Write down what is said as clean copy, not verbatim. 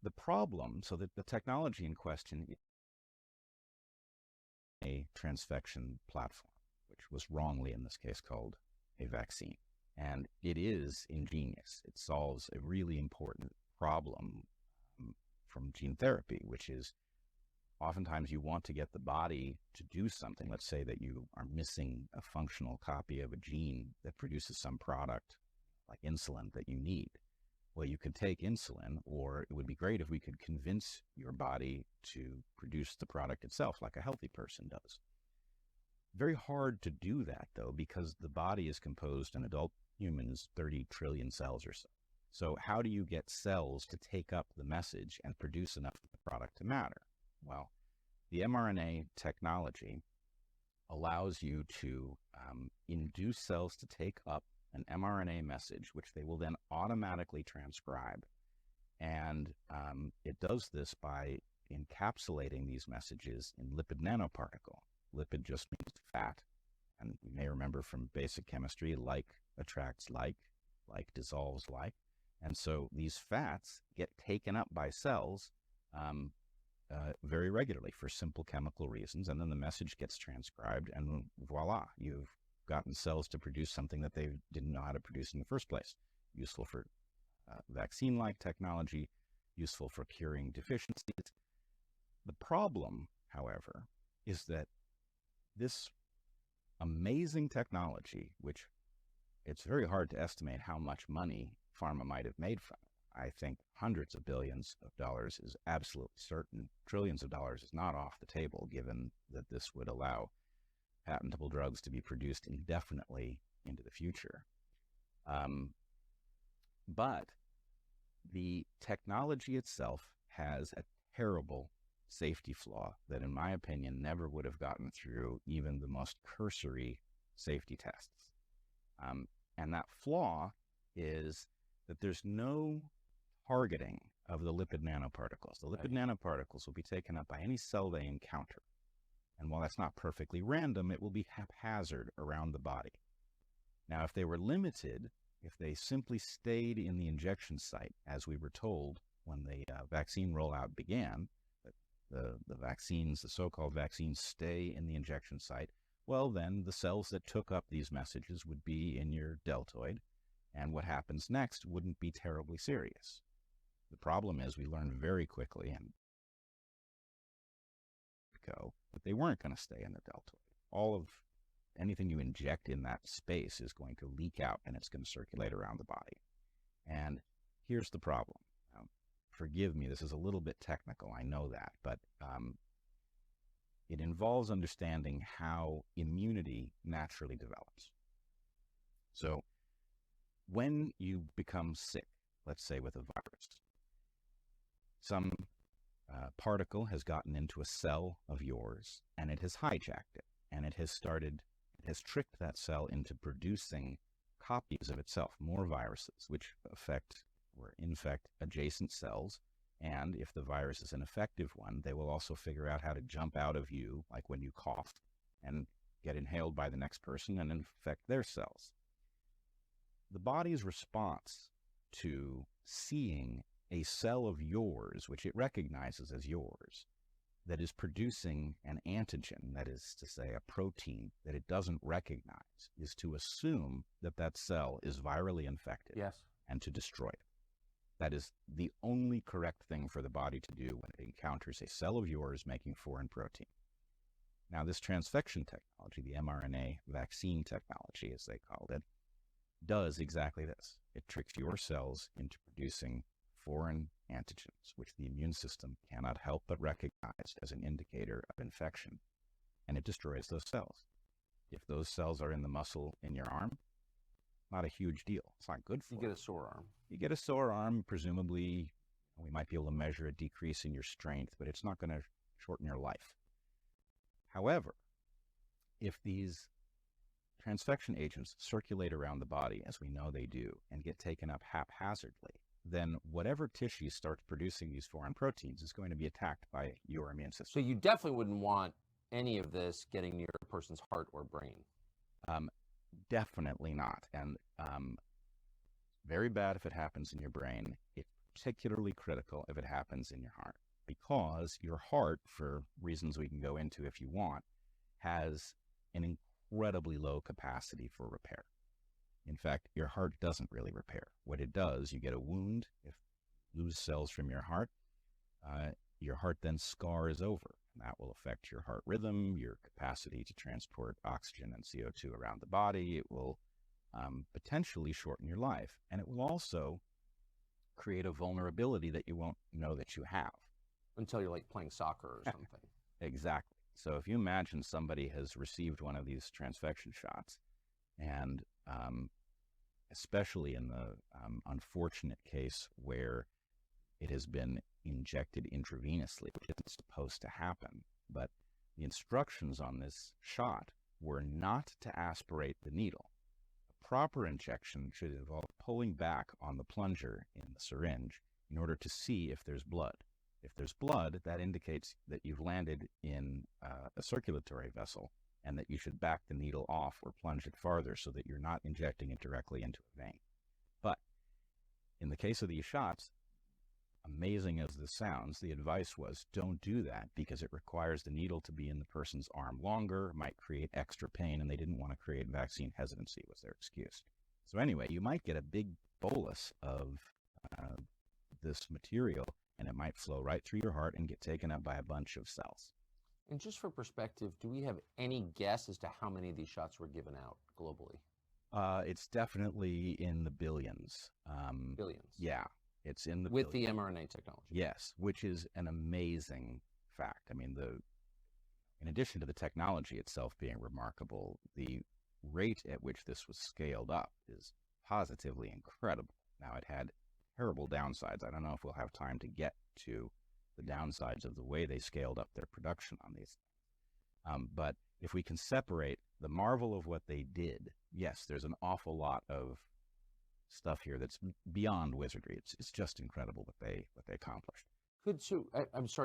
The problem, so that the technology in question is a transfection platform, which was wrongly in this case called a vaccine. And it is ingenious. It solves a really important problem from gene therapy, which is oftentimes you want to get the body to do something. Let's say that you are missing a functional copy of a gene that produces some product like insulin that you need. Well, you can take insulin, or it would be great if we could convince your body to produce the product itself like a healthy person does. Very hard to do that, though, because the body is composed in adult humans 30 trillion cells or so. So how do you get cells to take up the message and produce enough of the product to matter? Well, the mRNA technology allows you to induce cells to take up an mRNA message, which they will then automatically transcribe. And it does this by encapsulating these messages in lipid nanoparticle. Lipid just means fat. And you may remember from basic chemistry, like attracts like dissolves like. And so these fats get taken up by cells very regularly for simple chemical reasons. And then the message gets transcribed, and voila, you've gotten cells to produce something that they didn't know how to produce in the first place. Useful for vaccine-like technology, useful for curing deficiencies. The problem, however, is that this amazing technology, which it's very hard to estimate how much money pharma might have made from it. I think hundreds of billions of dollars is absolutely certain. Trillions of dollars is not off the table, given that this would allow patentable drugs to be produced indefinitely into the future. But the technology itself has a terrible safety flaw that, in my opinion, never would have gotten through even the most cursory safety tests. And that flaw is that there's no targeting of the lipid nanoparticles. The lipid nanoparticles will be taken up by any cell they encounter. And while that's not perfectly random, it will be haphazard around the body. Now, if they were limited, if they simply stayed in the injection site, as we were told when the vaccine rollout began, the vaccines, the so-called vaccines, stay in the injection site, well, then the cells that took up these messages would be in your deltoid, and what happens next wouldn't be terribly serious. The problem is we learned very quickly and that they weren't going to stay in the deltoid. All of anything you inject in that space is going to leak out, and it's going to circulate around the body. And here's the problem. Now, forgive me, this is a little bit technical, I know that, but it involves understanding how immunity naturally develops. So when you become sick, let's say with a virus, some particle has gotten into a cell of yours, and it has hijacked it, and it has tricked that cell into producing copies of itself, more viruses, which affect or infect adjacent cells. And if the virus is an effective one, they will also figure out how to jump out of you, like when you cough, and get inhaled by the next person and infect their cells. The body's response to seeing a cell of yours, which it recognizes as yours, that is producing an antigen, that is to say a protein that it doesn't recognize, is to assume that that cell is virally infected. Yes. And to destroy it. That is the only correct thing for the body to do when it encounters a cell of yours making foreign protein. Now, this transfection technology, the mRNA vaccine technology, as they called it, does exactly this. It tricks your cells into producing foreign antigens, which the immune system cannot help but recognize as an indicator of infection, and it destroys those cells. If those cells are in the muscle in your arm, not a huge deal. It's not good for you. You get a sore arm. You get a sore arm, presumably we might be able to measure a decrease in your strength, but it's not going to shorten your life. However, if these transfection agents circulate around the body, as we know they do, and get taken up haphazardly, then whatever tissue starts producing these foreign proteins is going to be attacked by your immune system. So you definitely wouldn't want any of this getting near a person's heart or brain. Definitely not. And very bad if it happens in your brain. It's particularly critical if it happens in your heart, because your heart, for reasons we can go into if you want, has an incredibly low capacity for repair. In fact, your heart doesn't really repair. What it does, you get a wound, if you lose cells from your heart then scars over. And that will affect your heart rhythm, your capacity to transport oxygen and CO2 around the body. It will potentially shorten your life. And it will also create a vulnerability that you won't know that you have. Until you're like playing soccer or something. Exactly. So if you imagine somebody has received one of these transfection shots, and especially in the unfortunate case where it has been injected intravenously, which isn't supposed to happen, but the instructions on this shot were not to aspirate the needle. A proper injection should involve pulling back on the plunger in the syringe in order to see if there's blood. If there's blood, that indicates that you've landed in a circulatory vessel and that you should back the needle off or plunge it farther so that you're not injecting it directly into a vein. But in the case of these shots, amazing as this sounds, the advice was don't do that because it requires the needle to be in the person's arm longer, might create extra pain, and they didn't want to create vaccine hesitancy was their excuse. So anyway, you might get a big bolus of this material, and it might flow right through your heart and get taken up by a bunch of cells. And just for perspective, do we have any guess as to how many of these shots were given out globally? It's definitely in the billions. Billions? Yeah, it's in the With billions. the mRNA technology? Yes, which is an amazing fact. I mean, in addition to the technology itself being remarkable, the rate at which this was scaled up is positively incredible. Now, it had terrible downsides. I don't know if we'll have time to get to the downsides of the way they scaled up their production on these things. But if we can separate the marvel of what they did, yes, there's an awful lot of stuff here that's beyond wizardry. It's just incredible what they accomplished. I'm sorry.